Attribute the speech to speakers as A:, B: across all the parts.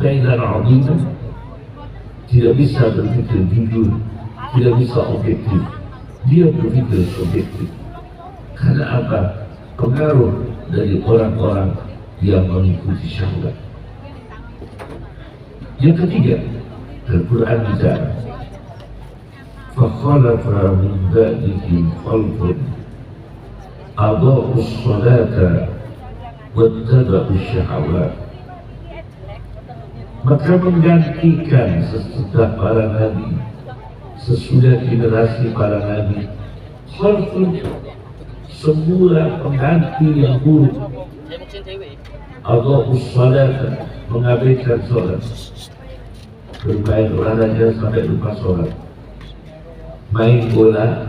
A: kaidan azim, tidak bisa berpikir jujur, tidak bisa objektif, dia berpikir subjektif. Karena apa? Pengaruh dari orang-orang yang mengikuti syahwat. Yang ketiga, Al-Quran bicara, فَخَلَفَ مِنْ بَعْدِهِمْ خَلْفٌ أَضَاعُوا الصَّلَاةَ وَاتَّبَعُوا الشَّهَوَاتِ. Maka menggantikan sesudah para nabi, sesudah generasi para nabi, khalfun, semula pengganti yang buruk, adha'us salat, mengabaikan sholat, bermain olahraga sampai lupa sholat, main bola,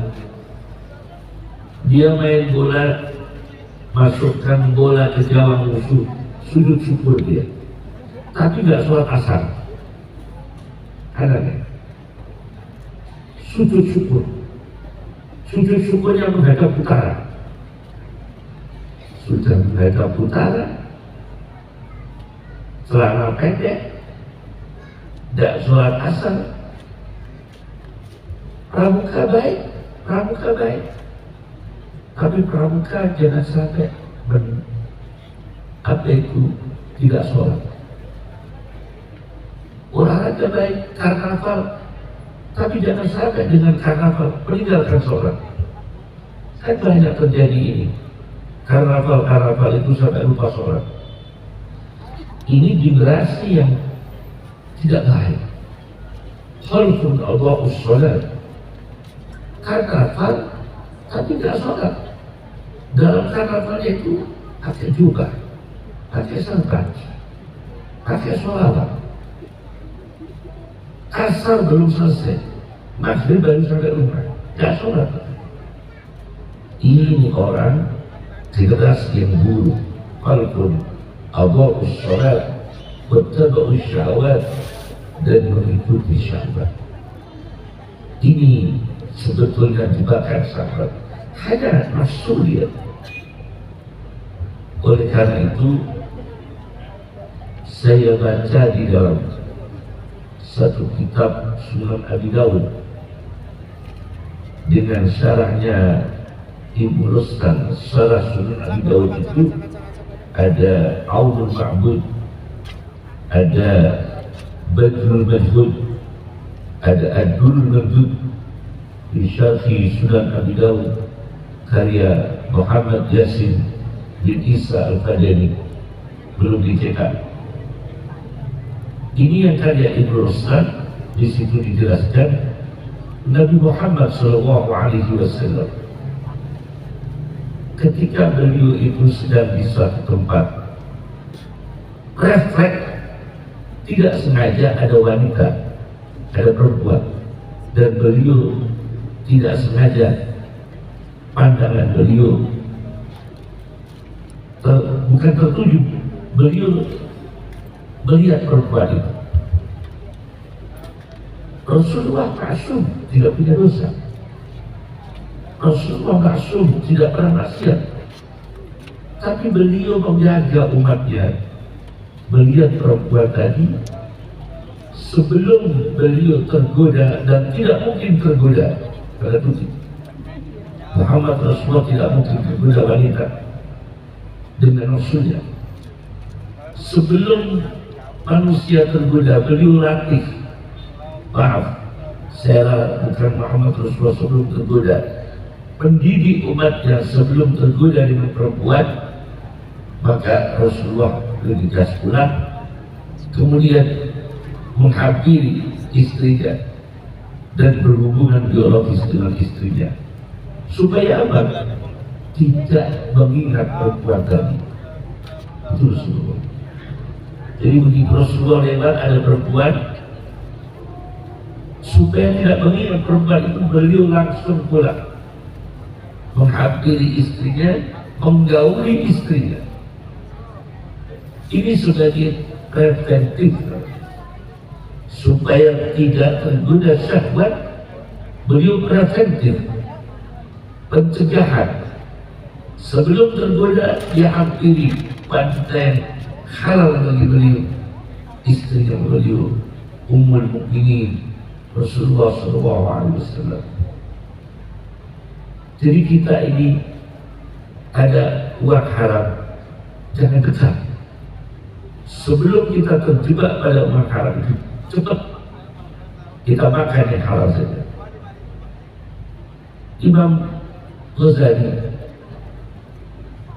A: dia main bola, masukkan bola ke gawang musuh, sujud syukur dia, tapi nggak sholat asar. Ada nggak? Sujud syukur, sujud syukurnya menghadap utara, sudah menghadap utara, celana pendek, tidak sholat asar, pramuka baik, tapi pramuka jangan sampai tidak sholat. Olahraga baik, karnaval, tapi jangan sampai dengan karnaval meninggalkan sholat. Kan banyak terjadi ini, karnaval itu sampai lupa sholat. Ini generasi yang tidak baik. Khalfun adha'us salat, karnaval tapi tidak sholat. Dalam karnaval itu pakai jubah, pakai sarung, pakai sholawat. Asar belum selesai, maghrib baru sampai rumah, tidak sholat. Ini orang generasi yang buruk. Khalfun adha'us salat wattaba'us syahwat, dan mengikuti syahwat. Ini sebetulnya jebakan syahwat, hanya nafsu dia. Oleh karena itu, saya baca di dalam satu kitab Sunan Abi Dawud dengan syarahnya Ibnu Rustan. Syarah Sunan Abi Dawud itu ada Aunul Ma'bud, ada Badrul Majhud, ada Ad-Durrul Mandud di Syarhi Sunan Abi Dawud karya Muhammad Yasin bin Isa Al-Fadani, belum dicetak. Ini yang karya Ibnu Rustan. Di situ dijelaskan Nabi Muhammad SAW ketika beliau itu sedang di suatu tempat, refleks tidak sengaja ada wanita, ada perempuan, dan beliau tidak sengaja pandangan beliau bukan tertuju, beliau melihat perempuan itu. Rasulullah maksum, tidak punya dosa. Rasulullah maksum, tidak pernah maksiat. Tapi beliau menjaga umatnya. Melihat perempuan tadi sebelum beliau tergoda, dan tidak mungkin tergoda pada itu. Muhammad Rasulullah tidak mungkin tergoda wanita dengan Rasulnya. Sebelum manusia tergoda, beliau latih. Maaf, saya bukan Muhammad Rasulullah sebelum tergoda, mendidik umatnya sebelum tergoda dengan perempuan. Maka Rasulullah bergegas pulang, kemudian menghampiri istrinya dan berhubungan biologis dengan istrinya, supaya apa? Tidak mengingat perempuan tadi. Itu Rasulullah. Jadi begitu Rasulullah lewat ada perempuan, supaya tidak mengingat perempuan itu, beliau langsung pulang, menghampiri istrinya, menggauli istrinya. Ini sebagai preventif supaya tidak tergoda syahwat. Beliau preventif, pencegahan. Sebelum tergoda, dia hampiri pantai halal bagi beliau. istrinya beliau Ummul Mukminin Rasulullah SAW. Jadi kita ini ada uang haram, jangan dekat. Sebelum kita terjebak pada uang haram itu, cepat kita makan yang halal saja. Imam Ghazali,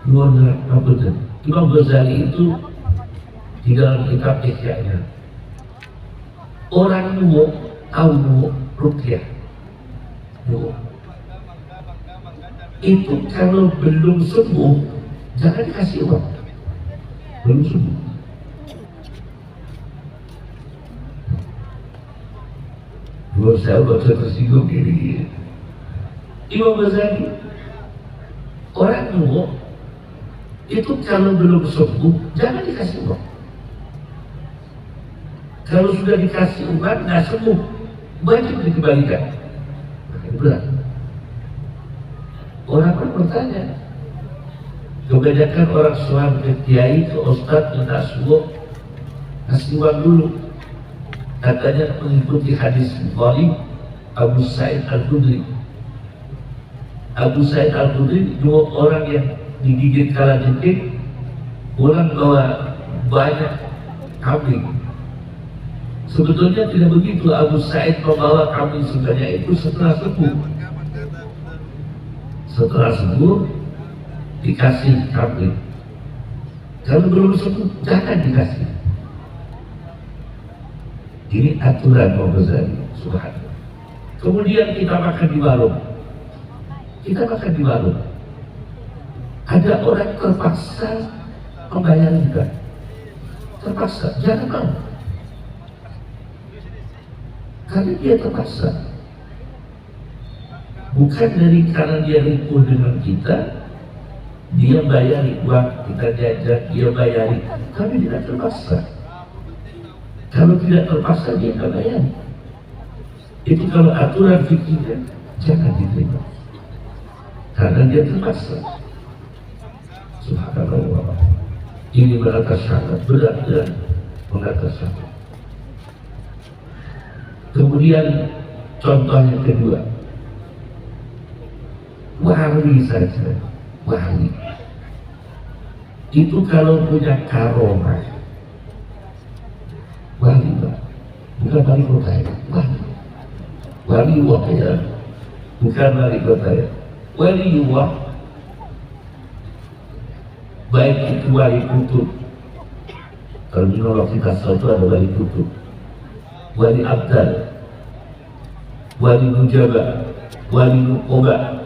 A: Imam Ghazali itu di dalam kitab Ihya-nya, orang nuwuk tahu nuwuk ruqyah. Itu kalau belum sembuh jangan dikasih uang. Belum sembuh. Dua saya baca tersinggung gini. Imam Ghazali, orang nuwuk itu kalau belum sembuh jangan dikasih uang. Kalau sudah dikasih uang nggak sembuh, wajib dikembalikan. Berat. Orang pun bertanya, kebanyakan orang soal ke kiai, ke ustadz, minta sembuh, kasih uang dulu. Katanya mengikuti hadis Bukhari, Abu Sa'id Al-Khudri. Abu Sa'id Al-Khudri, dua orang yang digigit kalajengking, orang bawa banyak kambing. Sebetulnya tidak begitu. Abu Sa'id membawa kambing sebanyak itu setelah sembuh. Setelah sembuh dikasih kambing. Kalau belum sembuh jangan dikasih. Ini aturan Imam Ghazali, subhanallah. Kemudian kita makan di warung. Kita makan di warung. Ada orang terpaksa membayar juga. Terpaksa, jangan mau. Karena dia terpaksa. Bukan dari karena dia ripuh dengan kita, dia bayari uang, kita diajak, dia bayari. Kami tidak terpaksa. Kalau tidak terpaksa dia tidak bayari. Itu kalau aturan fikihnya jangan diterima. Karena dia terpaksa. Subhanallah. Ini mengatas syarat, berat-berat mengatas syarat. Kemudian contoh yang kedua, wali saja, wali itu kalau punya karomah, wali bukan wali kota ya, wali Allah ya, bukan wali kota ya, wali Allah, baik itu wali kutub. Kalau menolak kita itu ada wali kutub, wali abdal, wali mujabah, wali nuqobah,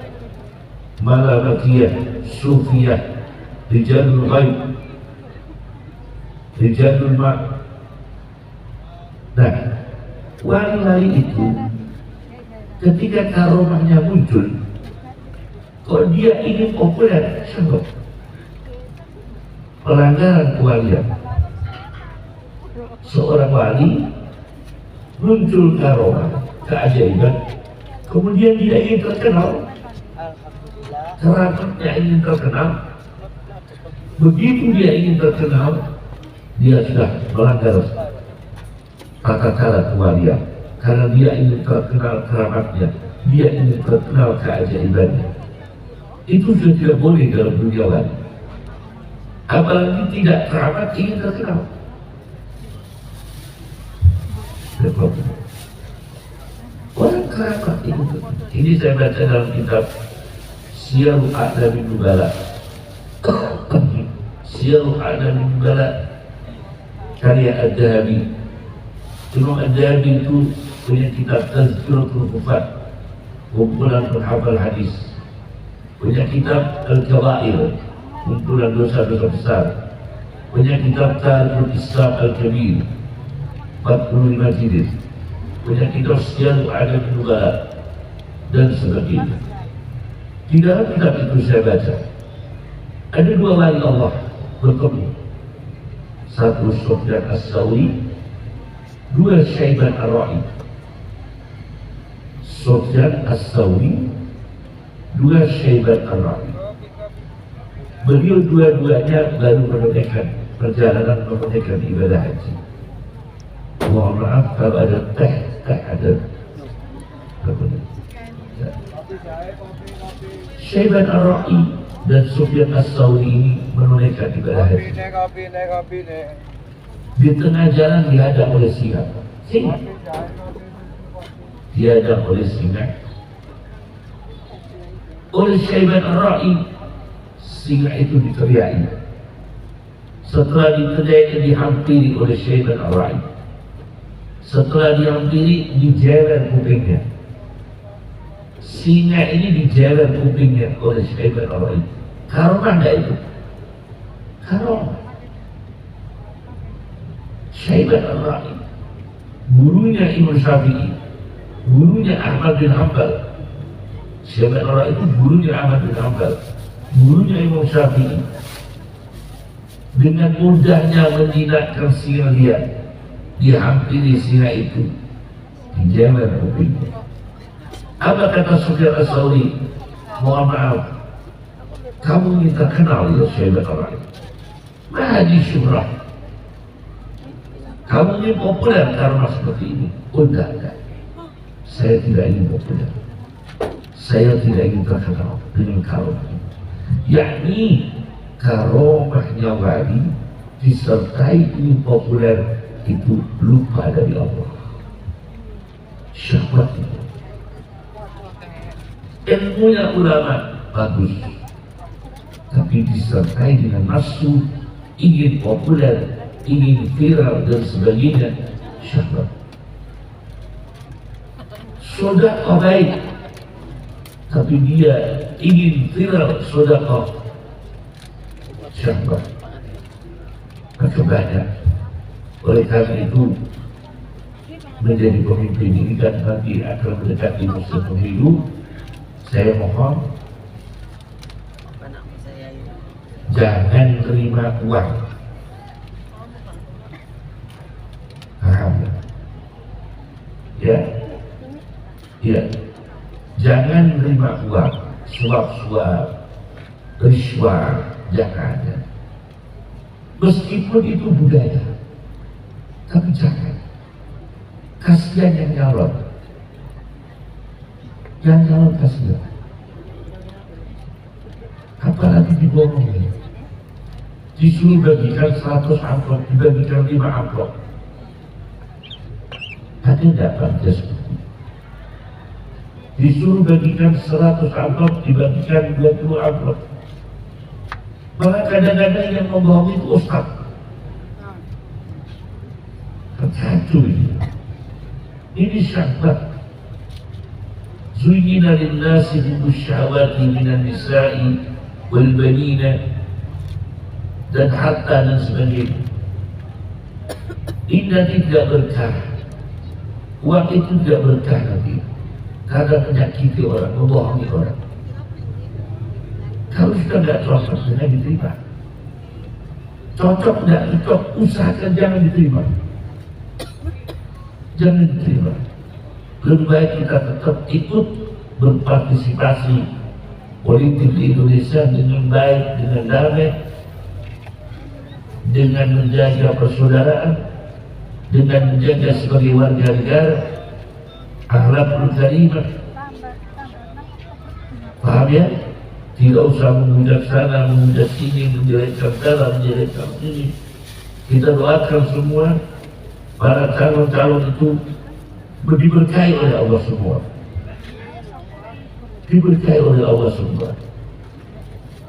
A: malamakiyah, sufiyah, rijalul ghaib, rijalul ma'. Nah, wali-wali itu ketika karomahnya muncul, kalau dia ingin populer, syabab pelanggaran kewalian. Seorang wali muncul karomah, keajaiban, kemudian dia ingin terkenal, keramatnya ingin terkenal. Begitu dia ingin terkenal, dia sudah melanggar tata cara kewalian, karena dia ingin terkenal keramatnya, dia ingin terkenal keajaibannya. Itu sudah tidak boleh dalam dunia wali. Apalagi tidak keramat ingin terkenal. Orang keramat itu. Ini saya baca dalam kitab Syiarul A'lamin Nubala. Syiarul A'lamin Nubala karya Ad-Dhahabi. Imam Ad-Dhahabi itu punya kitab Tazkiratul Hufat, kumpulan penghafal hadis. Punya kitab Al-Kabair, kumpulan dosa-dosa besar. Punya kitab Tarikul Islam Al-Kabir, 45 jilid. Punya kitab Syiarul A'lamin Nubala dan sebagainya. Di dalam kitab itu saya baca ada dua wali Allah bertemu. Satu Sufyan As-Sawri, dua Syaiban Ar-Ra'i. Sufyan As-Sawri, dua Syaiban Ar-Ra'i. Beliau dua-duanya baru menunaikan perjalanan menunaikan ibadah haji. kalau ada teh ada. Syaiban Ar-Ra'i dan Sufyan As-Sauri ini menunaikan ibadah haji. Di tengah jalan dihadang oleh singa. Dihadang oleh singa. Oleh Syaiban Ar-Ra'i, singa itu diteriaki. Setelah diteriaki, dihampiri oleh Syaiban Ar-Ra'i. Setelah dihampiri, dijewer kupingnya. Singa ini dijewer kupingnya oleh Syaiban Ar-Ra'i. Karomah enggak itu? Karomah. Syaiban Ar-Ra'i, gurunya Imam Syafi'i, gurunya Ahmad bin Hanbal. Syaiban Ar-Ra'i itu gurunya Ahmad bin Hanbal, gurunya Imam Syafi'i. Dengan mudahnya menjinakkan singa liar, dihampiri singa itu, dijewer kupingnya. Apa kata Sufyan As-Sauri? Mohon maaf, kamu minta kenal ya Syaiban Ar-Ra'i? Mahdi syuhrah. Kamu ini populer karena seperti ini. Oh enggak. Saya tidak ingin populer. Saya tidak ingin terkenal dengan karomah. Yakni karomahnya wali disertai ingin populer itu lupa dari Allah. Syahwat itu. Ilmunya ulama bagus, tapi disertai dengan nafsu ingin populer, ingin viral dan sebagainya, syahwat. Sedekah baik, tapi dia ingin viral sedekah, syahwat. Maka banyak. Oleh karena itu, menjadi pemimpin ini kan nanti akan mendekati musim pemilu. Saya mohon jangan terima uang. Paham ya? Ya. Jangan terima uang, suap-suap, riswah, jangan. Meskipun itu budaya, tapi jangan. Kasihan yang nyalon. Yang nyalon kasihan. Apalagi dibohongi. Disuruh bagikan 100 amplop, dibagikan 5 amplop. Ada tidak Pak seperti? Disuruh bagikan 100 amplop, dibagikan 20 amplop. Malah kadang-kadang yang membohongi itu ustaz. Tercacau ini. Ini syahwat. Zuyyina lin-nasi hubbus syahawati minan nisa'i wal banina dan harta dan sebagainya. Ini tidak berkah. Uang itu tidak berkah nanti, karena menyakiti orang, membohongi orang. Kalau sudah tidak cocok, jangan diterima. Cocok tidak cocok, usahakan jangan diterima. Jangan diterima. Lebih baik kita tetap ikut berpartisipasi politik di Indonesia dengan baik, dengan damai, dengan menjaga persaudaraan, dengan menjaga sebagai warga negara akhlakul karimah. Paham ya? Tidak usah memudak sana, memudak sini, menjelekkan sana, menjelekkan sini. Kita doakan semua para calon-calon itu diberkahi oleh Allah semua. Diberkahi oleh Allah semua.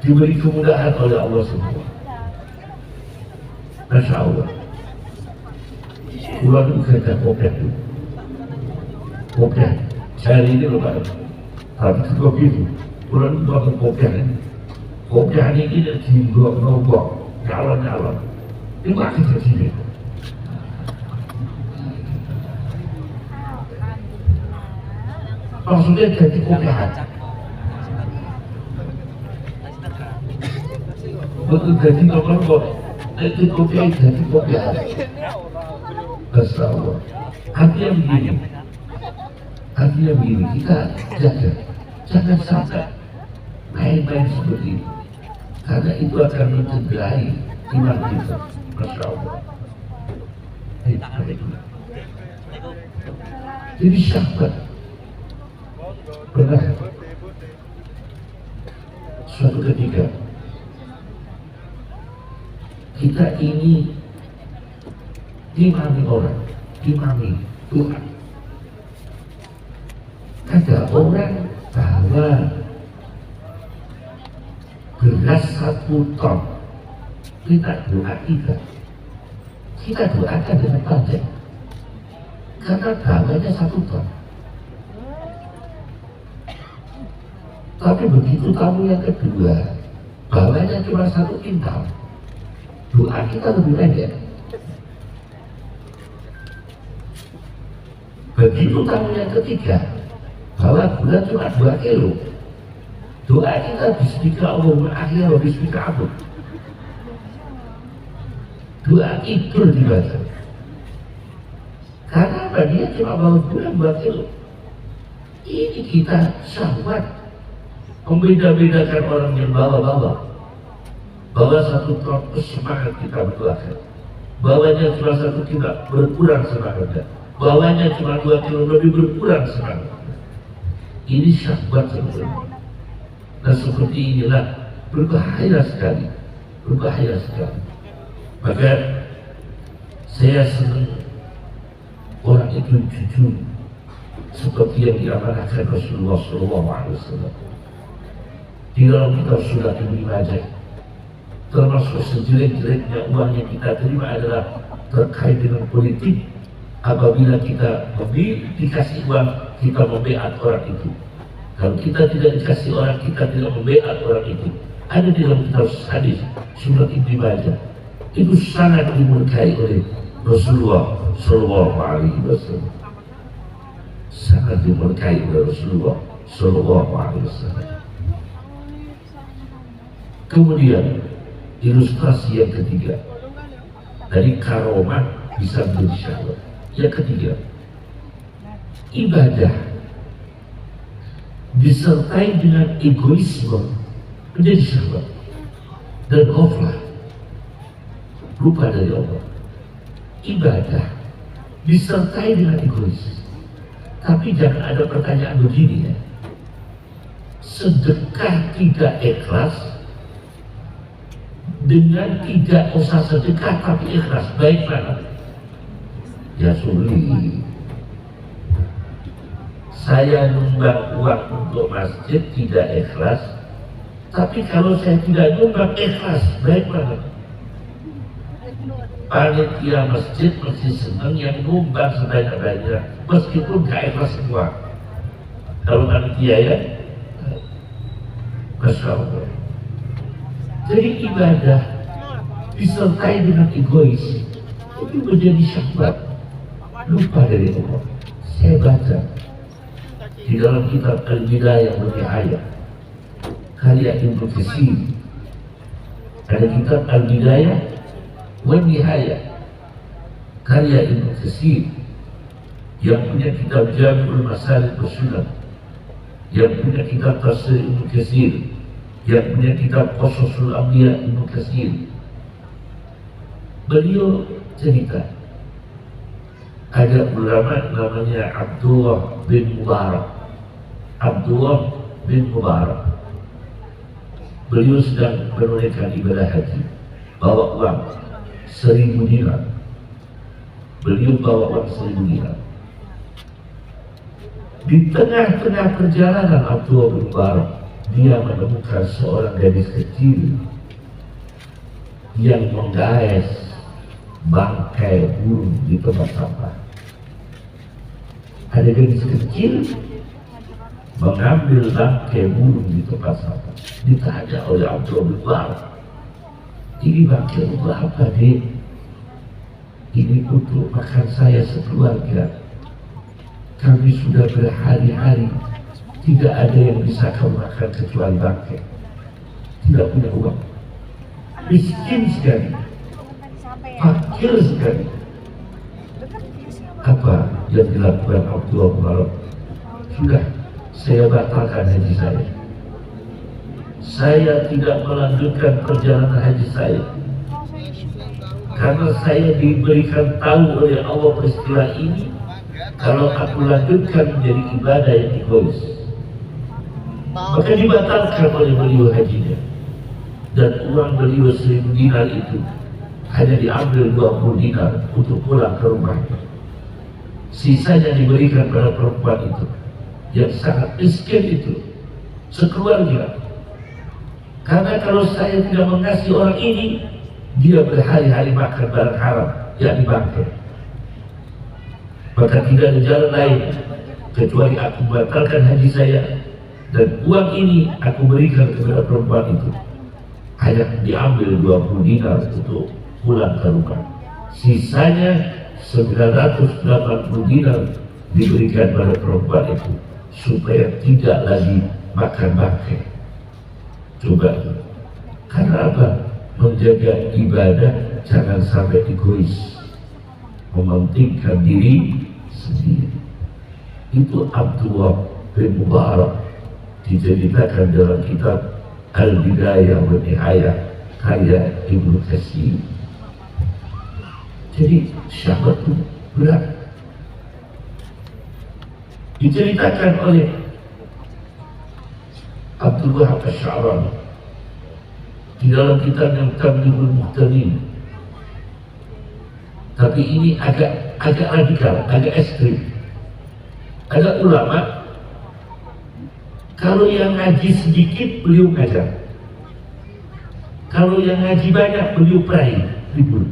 A: Diberi kemudahan oleh Allah semua. Masya Allah. Pulang itu kerja kopiah itu. Kopiah. Cari ini loh Pak. Tapi itu kopi itu. Pulang itu bakal kopiah ini. Kopiah ini tidak diblok-blok. Calon-calon. Ini makin ke sini. Maksudnya jadi kopiah. Betul jadi nomor kok. Itu kopiah jadi kopiah. Masyaallah. Artinya begini, kita jaga, jangan sampai main-main seperti itu, karena itu akan mencederai iman kita. Masyaallah. Jadi sahabat pernah suatu ketika kita ini dimami orang, dimami Tuhan. Ada orang bahwa beras 1 ton kita doa kita doakan dengan panjang karena bawahnya 1 ton. Tapi begitu tamu yang kedua bawahnya cuma 1 kintal, doa kita lebih pendek. Begitu tamu yang ketiga bawa gula cuma 2 kilo, doa kita bismika Allahumma akhir wa bismika abud, doa itu dibaca karena apa? Dia cuma bawa gula 2 kilo. Ini kita sahabat membeda-bedakan orang yang bawa 1 ton, semangat kita berdoakan. Bawanya cuma 1 kilo, berkurang semangatnya. Bawanya cuma 2 kilo, lebih berkurang semangatnya. Ini sahabat sebenarnya. Nah seperti inilah berbahaya sekali. Maka saya senang orang itu jujur seperti yang diamanahkan Rasulullah SAW. Di dalam kitab Surat Ibnu Majah, termasuk sejelek-jeleknya uang yang kita terima adalah terkait dengan politik. Apabila kita dikasih uang, kita membeat orang itu. Kalau kita tidak dikasih orang, kita tidak membeat orang itu. Ada di dalam kitab hadis Surat Ibnu Majah. Itu sangat dimurkai oleh Rasulullah SAW. Sangat dimurkai oleh Rasulullah SAW. Kemudian ilustrasi yang ketiga dari karomah bisa menjadi syahwat. Yang ketiga, ibadah disertai dengan egoisme menjadi syahwat dan ghaflah, lupa dari Allah. Ibadah disertai dengan egois, tapi jangan ada pertanyaan begini ya, sedekah tidak ikhlas dengan tidak usah sedekah tapi ikhlas, baik mana? Ya sulit. Saya nyumbang uang untuk masjid tidak ikhlas, tapi kalau saya tidak nyumbang ikhlas, baik mana? Panitia masjid mesti senang yang nyumbang sebanyak-banyak, meskipun gak ikhlas semua. Kalau panitia ya, Masya Allah. Jadi ibadah disertai dengan egois itu menjadi syahwat, lupa dari Allah. Saya baca di dalam kitab Al-Bidayah wa Nihayah karya Ibnu Katsir, ada kitab Al-Bidayah wa Nihayah karya Ibnu Katsir, yang punya kitab Jami'ul Masalik wa Sunan, yang punya kitab Tafsir Ibnu Katsir, yang punya kitab Qasasul Anbiya Ibnu Katsir. Beliau cerita ada ulama namanya Abdullah bin Mubarak. Beliau sedang menunaikan ibadah haji, bawa uang 1000 dinar. Beliau bawa uang 1000 dinar. Di tengah-tengah perjalanan Abdullah bin Mubarak, dia menemukan seorang gadis kecil yang menggaes bangkai burung di tempat sampah. Ada gadis kecil mengambil bangkai burung di tempat sampah. Ditanya oleh Abdullah bin Mubarak, ini bangkai untuk apa, Dek? Ini untuk makan saya sekeluarga. Kami sudah berhari-hari tidak ada yang bisa kamu makan kecuali bangkai. Tidak punya uang, miskin sekali, fakir sekali. Apa yang dilakukan Abdullah bin Mubarak? Sudah, saya batalkan haji saya. Saya tidak melanjutkan perjalanan haji saya karena saya diberikan tahu oleh Allah peristiwa ini kalau aku lanjutkan menjadi ibadah yang egois, maka dibatalkan oleh beliau hajinya, dan uang beliau 1000 dinar itu hanya diambil 20 dinar untuk pulang ke rumah. Sisanya diberikan pada perempuan itu yang sangat miskin itu sekeluarga. Karena kalau saya tidak mengasihi orang ini, dia berhari-hari makan barang haram, yakni bangkai. Maka tidak ada jalan lain kecuali aku membatalkan haji saya, dan uang ini aku berikan kepada perempuan itu. Hanya diambil 20 dinar untuk pulang ke rumah. Sisanya 980 dinar diberikan pada perempuan itu supaya tidak lagi makan bangkai. Coba, karena apa? Menjaga ibadah jangan sampai egois, mementingkan diri sendiri. Itu Abdullah bin Mubarak diceritakan dalam kitab Al-Bidayah wa Nihayah karya Ibnu Katsir. Jadi syahwat itu berat. Diceritakan oleh Abdullah Asy-Sya'rani di dalam kitab yang Tamyi'ul Muhtamin. Tapi ini agak radikal, agak ekstrim. Ada ulama, kalau yang ngaji sedikit beliau ngajar, kalau yang ngaji banyak beliau perai, libur.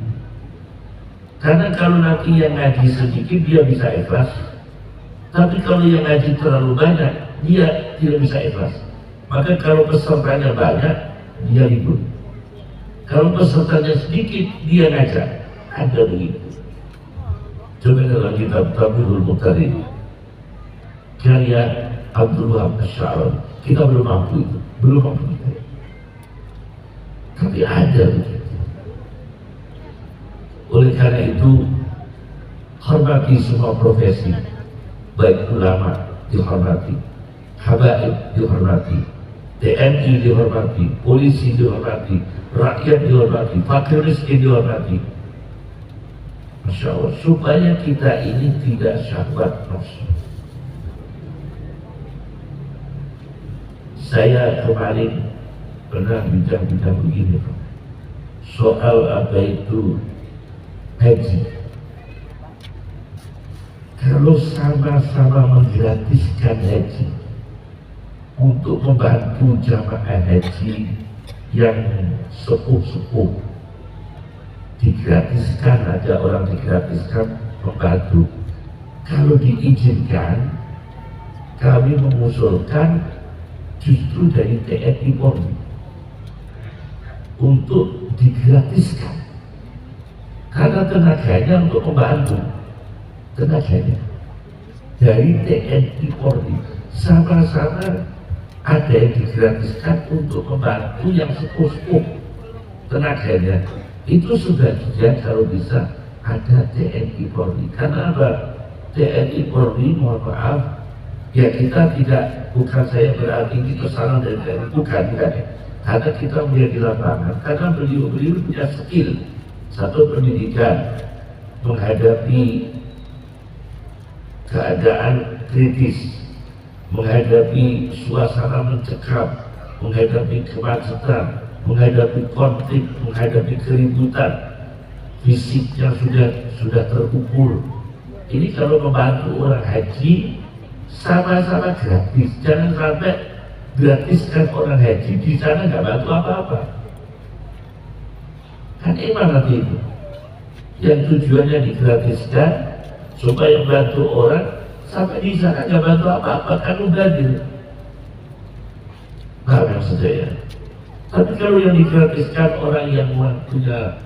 A: Karena kalau nanti yang ngaji sedikit dia bisa ikhlas, tapi kalau yang ngaji terlalu banyak dia tidak bisa ikhlas. Maka kalau pesertanya banyak dia libur, kalau pesertanya sedikit dia ngajar. Ada begitu. Coba dalam kitab Tamyi'ul Muhtamin karya Abdullah Asy-Sya'rani, kita belum mampu itu, belum mampu itu. Tapi ada begitu. Oleh karena itu, hormati semua profesi, baik ulama dihormati, habaib dihormati, TNI dihormati, polisi dihormati, rakyat dihormati, fakir miskin dihormati. Masya Allah, supaya kita ini tidak syahwat nafsu. Saya kemarin pernah bincang-bincang begini, soal apa itu haji. Kalau sama-sama menggratiskan haji untuk membantu jamaah haji yang sepuh-sepuh, digratiskan, ada orang digratiskan membantu. Kalau diizinkan, kami mengusulkan justru dari TNI Polri untuk digratiskan, karena tenaganya untuk membantu, tenaganya dari TNI Polri sama-sama ada yang digratiskan untuk membantu yang sepuh-sepuh, tenaganya itu sudah kalau bisa ada TNI Polri. Karena apa? TNI Polri, mohon maaf ya, kita tidak, bukan saya berarti kita salah dari TNI, bukan ya. Karena kita melihat di lapangan, karena beliau punya skill, satu pendidikan menghadapi keadaan kritis, menghadapi suasana mencekam, menghadapi kemacetan, menghadapi konflik, menghadapi keributan, fisiknya sudah terukur. Ini kalau membantu orang haji sama-sama gratis, jangan sampai gratiskan orang haji di sana nggak bantu apa-apa. Kan emang nanti itu yang tujuannya digratiskan supaya membantu orang, sampai di sana nggak bantu apa-apa, kan mubazir. Nah, maksud saya. Tapi kalau yang digratiskan orang yang punya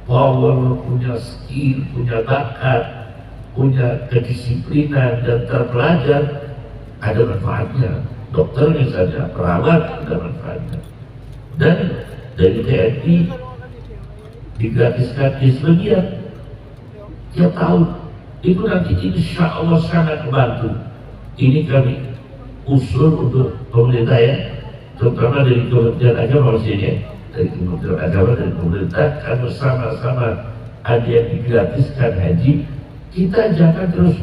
A: power, punya skill, punya bakat, punya kedisiplinan dan terpelajar, ada manfaatnya. Dokter misalnya, perawat, ada manfaatnya. Dan dari TNI digratiskan di sebagian tiap tahun, itu nanti insya Allah sangat membantu. Ini kami usul untuk pemerintah ya, terutama dari Kementerian Agama maksudnya, dari Kementerian Agama dan pemerintah, kan bersama-sama ada yang digratiskan haji. Kita jangan terus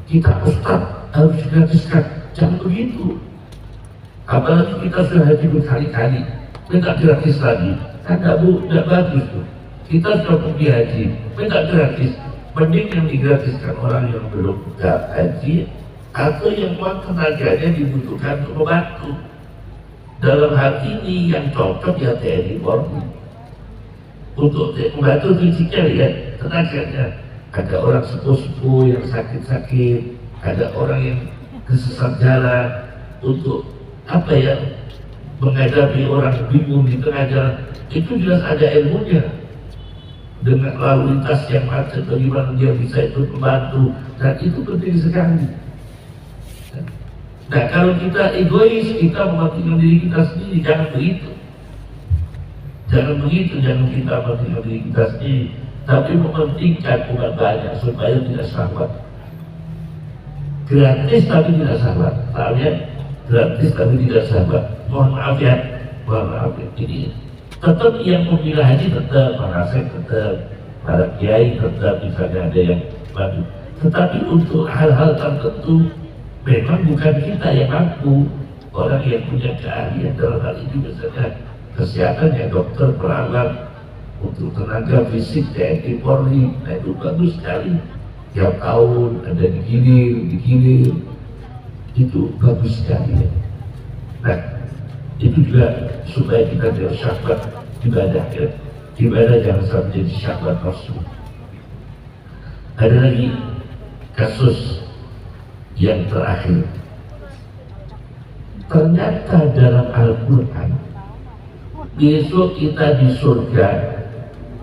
A: kita ustaz harus gratiskan, jangan begitu. Apalagi kita sudah haji berkali-kali, minta gratis lagi, kan tidak bagus tuh. Kita sudah pergi haji, minta gratis, mending yang digratiskan orang yang belum haji atau yang uang tenaganya dibutuhkan untuk membantu. Dalam hal ini yang cocok ya TNI Polri untuk membantu fisiknya ya, tenaganya. Ada orang sepuh-sepuh yang sakit-sakit, ada orang yang kesesat jalan, untuk apa ya, menghadapi orang bingung di tengah jalan, itu jelas ada ilmunya. Dengan lalu lintas yang macet, bagaimana dia bisa ikut membantu, dan itu penting sekali. Nah, kalau kita egois, kita mementingkan diri kita sendiri, jangan begitu. Jangan begitu, jangan kita mementingkan diri kita sendiri, tapi mementingkan umat banyak supaya tidak sahabat. Gratis tapi tidak sahabat, soalnya gratis tapi tidak sahabat. Mohon maaf ya, ini tetap yang memilah haji tetap, manasik tetap, para kiai tetap, misalnya ada yang bantu. Tetapi untuk hal-hal tertentu memang bukan kita yang mampu, orang yang punya keahlian dalam hal ini, misalnya kesehatan ya dokter, perawat, untuk tenaga fisik TNI Polri, nah itu bagus sekali. Tiap tahun ada digilir, itu bagus sekali. Nah, itu juga supaya kita tidak syahwat ibadah ya. Ibadah jangan sampai jadi syahwat nafsu. Ada lagi kasus yang terakhir. Ternyata dalam Al-Quran besok kita di surga,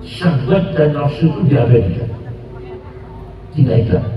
A: syahwat dan nafsu itu diabadikan, tidak hilang.